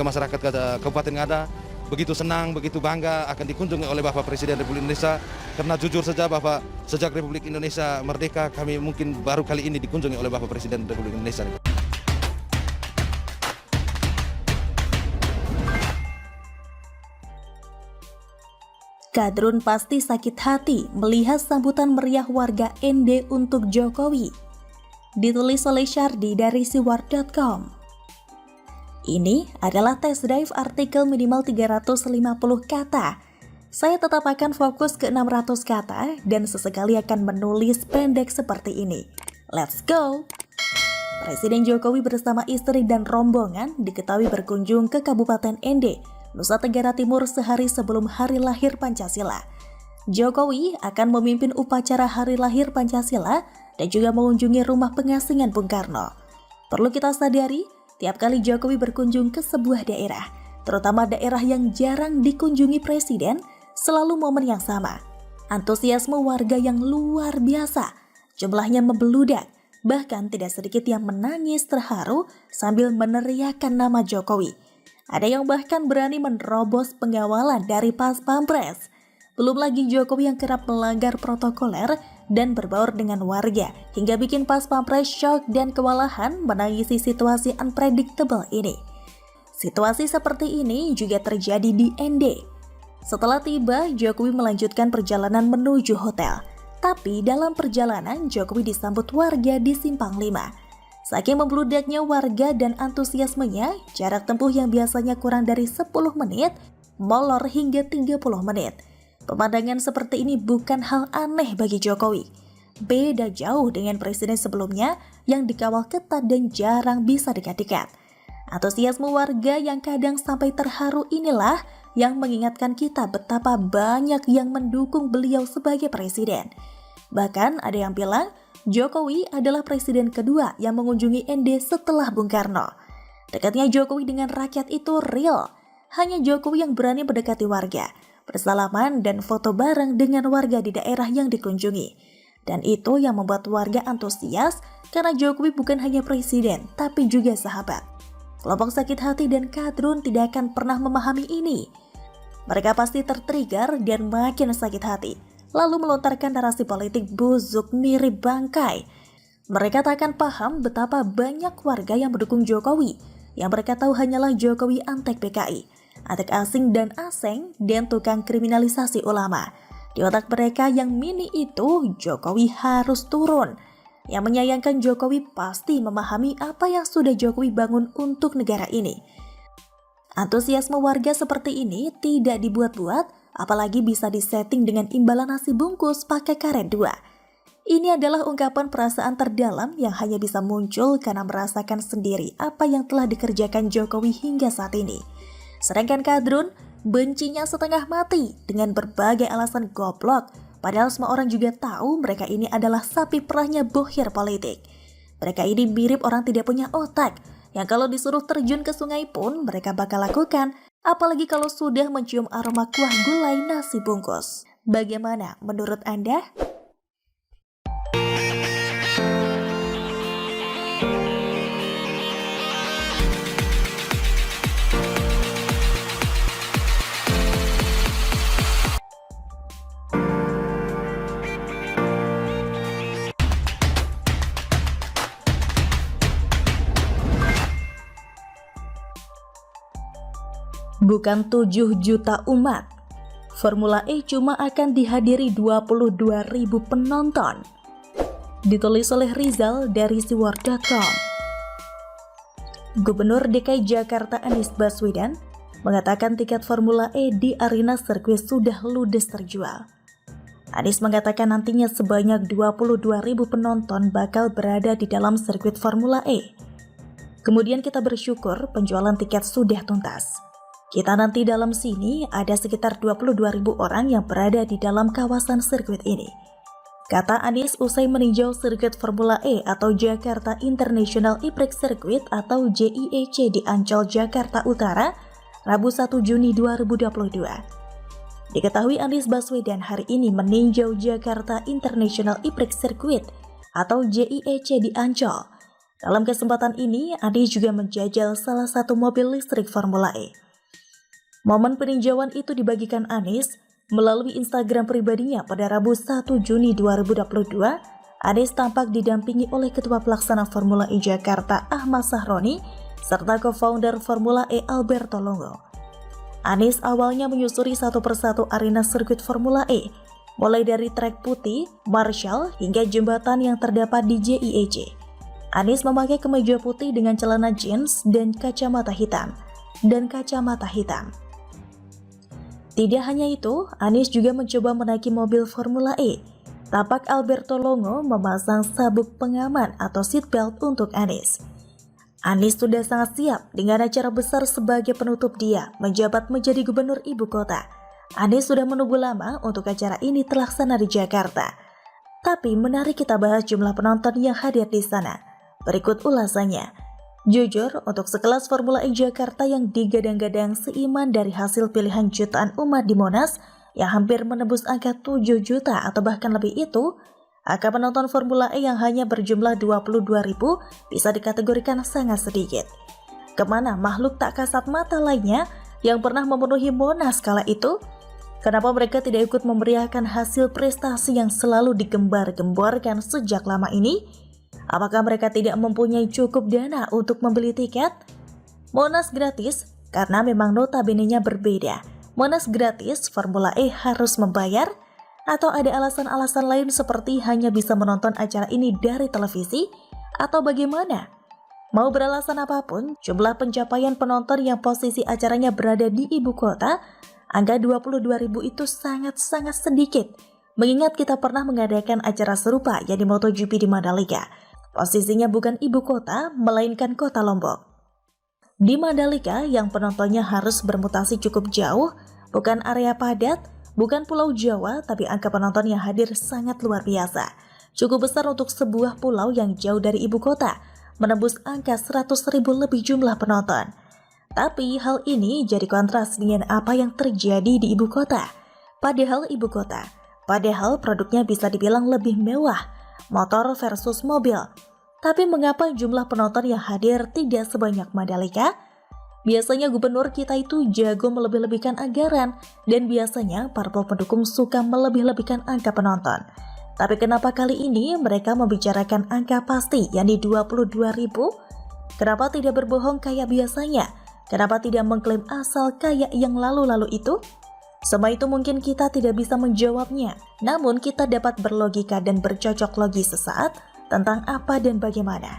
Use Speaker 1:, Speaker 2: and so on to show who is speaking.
Speaker 1: masyarakat Kabupaten Ngada begitu senang, begitu bangga akan dikunjungi oleh Bapak Presiden Republik Indonesia. Karena jujur saja Bapak, sejak Republik Indonesia merdeka, kami mungkin baru kali ini dikunjungi oleh Bapak Presiden Republik Indonesia.
Speaker 2: Kadrun pasti sakit hati melihat sambutan meriah warga ND untuk Jokowi. Ditulis oleh Syardi dari siwar.com. Ini adalah test drive artikel minimal 350 kata. Saya tetap akan fokus ke 600 kata dan sesekali akan menulis pendek seperti ini. Let's go! Presiden Jokowi bersama istri dan rombongan diketahui berkunjung ke Kabupaten ND, Nusa Tenggara Timur sehari sebelum hari lahir Pancasila. Jokowi akan memimpin upacara hari lahir Pancasila dan juga mengunjungi rumah pengasingan Bung Karno. Perlu kita sadari, tiap kali Jokowi berkunjung ke sebuah daerah, terutama daerah yang jarang dikunjungi presiden, selalu momen yang sama. Antusiasme warga yang luar biasa, jumlahnya membeludak, bahkan tidak sedikit yang menangis terharu sambil meneriakkan nama Jokowi. Ada yang bahkan berani menerobos pengawalan dari Pas Pampres. Belum lagi Jokowi yang kerap melanggar protokoler dan berbaur dengan warga, hingga bikin Pas Pampres shock dan kewalahan menangisi situasi unpredictable ini. Situasi seperti ini juga terjadi di ND. Setelah tiba, Jokowi melanjutkan perjalanan menuju hotel. Tapi dalam perjalanan, Jokowi disambut warga di Simpang 5. Saking membludaknya warga dan antusiasmenya, jarak tempuh yang biasanya kurang dari 10 menit, molor hingga 30 menit. Pemandangan seperti ini bukan hal aneh bagi Jokowi. Beda jauh dengan presiden sebelumnya yang dikawal ketat dan jarang bisa dekat-dekat. Antusiasme warga yang kadang sampai terharu inilah yang mengingatkan kita betapa banyak yang mendukung beliau sebagai presiden. Bahkan ada yang bilang, Jokowi adalah presiden kedua yang mengunjungi ND setelah Bung Karno. Dekatnya Jokowi dengan rakyat itu real. Hanya Jokowi yang berani mendekati warga, bersalaman dan foto bareng dengan warga di daerah yang dikunjungi. Dan itu yang membuat warga antusias karena Jokowi bukan hanya presiden, tapi juga sahabat. Kelompok sakit hati dan kadrun tidak akan pernah memahami ini. Mereka pasti tertrigger dan makin sakit hati, lalu melontarkan narasi politik busuk mirip bangkai. Mereka tak akan paham betapa banyak warga yang mendukung Jokowi, yang mereka tahu hanyalah Jokowi antek PKI, antek asing dan aseng, dan tukang kriminalisasi ulama. Di otak mereka yang mini itu, Jokowi harus turun. Yang menyayangkan Jokowi pasti memahami apa yang sudah Jokowi bangun untuk negara ini. Antusiasme warga seperti ini tidak dibuat-buat, apalagi bisa disetting dengan imbalan nasi bungkus pakai karet 2. Ini adalah ungkapan perasaan terdalam yang hanya bisa muncul karena merasakan sendiri apa yang telah dikerjakan Jokowi hingga saat ini. Sedangkan kadrun bencinya setengah mati dengan berbagai alasan goblok, padahal semua orang juga tahu mereka ini adalah sapi perahnya bohir politik. Mereka ini mirip orang tidak punya otak, yang kalau disuruh terjun ke sungai pun mereka bakal lakukan, apalagi kalau sudah mencium aroma kuah gulai nasi bungkus. Bagaimana menurut Anda? Bukan 7 juta umat. Formula E cuma akan dihadiri 22.000 penonton. Ditulis oleh Rizal dari siwar.com. Gubernur DKI Jakarta Anies Baswedan mengatakan tiket Formula E di arena sirkuit sudah ludes terjual. Anies mengatakan nantinya sebanyak 22.000 penonton bakal berada di dalam sirkuit Formula E. Kemudian kita bersyukur penjualan tiket sudah tuntas. Kita nanti dalam sini ada sekitar 22.000 orang yang berada di dalam kawasan sirkuit ini, kata Anies usai meninjau sirkuit Formula E atau Jakarta International E-Prix Circuit atau JIEC di Ancol, Jakarta Utara, Rabu 1 Juni 2022. Diketahui Anies Baswedan hari ini meninjau Jakarta International E-Prix Circuit atau JIEC di Ancol. Dalam kesempatan ini, Anies juga menjajal salah satu mobil listrik Formula E. Momen peninjauan itu dibagikan Anies melalui Instagram pribadinya pada Rabu 1 Juni 2022. Anies tampak didampingi oleh Ketua Pelaksana Formula E Jakarta Ahmad Sahroni serta co-founder Formula E Alberto Longo. Anies awalnya menyusuri satu persatu arena sirkuit Formula E, mulai dari trek putih, Marshall, hingga jembatan yang terdapat di JIEC. Anies memakai kemeja putih dengan celana jeans dan kacamata hitam. Tidak hanya itu, Anies juga mencoba menaiki mobil Formula E. Tampak Alberto Longo memasang sabuk pengaman atau seatbelt untuk Anies. Anies sudah sangat siap dengan acara besar sebagai penutup dia menjabat menjadi gubernur ibu kota. Anies sudah menunggu lama untuk acara ini terlaksana di Jakarta. Tapi menarik kita bahas jumlah penonton yang hadir di sana. Berikut ulasannya. Jujur, untuk sekelas Formula E Jakarta yang digadang-gadang seiman dari hasil pilihan jutaan umat di Monas yang hampir menembus angka 7 juta atau bahkan lebih itu, angka penonton Formula E yang hanya berjumlah 22.000 bisa dikategorikan sangat sedikit. Kemana makhluk tak kasat mata lainnya yang pernah memenuhi Monas kala itu? Kenapa mereka tidak ikut memeriahkan hasil prestasi yang selalu digembar-gemborkan sejak lama ini? Apakah mereka tidak mempunyai cukup dana untuk membeli tiket? Monas gratis karena memang notabene-nya berbeda. Monas gratis, Formula E harus membayar? Atau ada alasan-alasan lain seperti hanya bisa menonton acara ini dari televisi? Atau bagaimana? Mau beralasan apapun, jumlah pencapaian penonton yang posisi acaranya berada di ibu kota, angka 22.000 itu sangat-sangat sedikit. Mengingat kita pernah mengadakan acara serupa yang di MotoGP di Mandalika. Posisinya bukan ibu kota, melainkan kota Lombok. Di Mandalika yang penontonnya harus bermutasi cukup jauh, bukan area padat, bukan Pulau Jawa, tapi angka penonton yang hadir sangat luar biasa. Cukup besar untuk sebuah pulau yang jauh dari ibu kota, menembus angka 100.000 lebih jumlah penonton. Tapi hal ini jadi kontras dengan apa yang terjadi di ibu kota. Padahal produknya bisa dibilang lebih mewah, motor versus mobil. Tapi mengapa jumlah penonton yang hadir tidak sebanyak Mandalika? Biasanya gubernur kita itu jago melebih-lebihkan anggaran dan biasanya parpol pendukung suka melebih-lebihkan angka penonton. Tapi kenapa kali ini mereka membicarakan angka pasti yakni 22.000? Kenapa tidak berbohong kayak biasanya? Kenapa tidak mengklaim asal kayak yang lalu-lalu itu? Semua itu mungkin kita tidak bisa menjawabnya, namun kita dapat berlogika dan bercocok logi sesaat tentang apa dan bagaimana.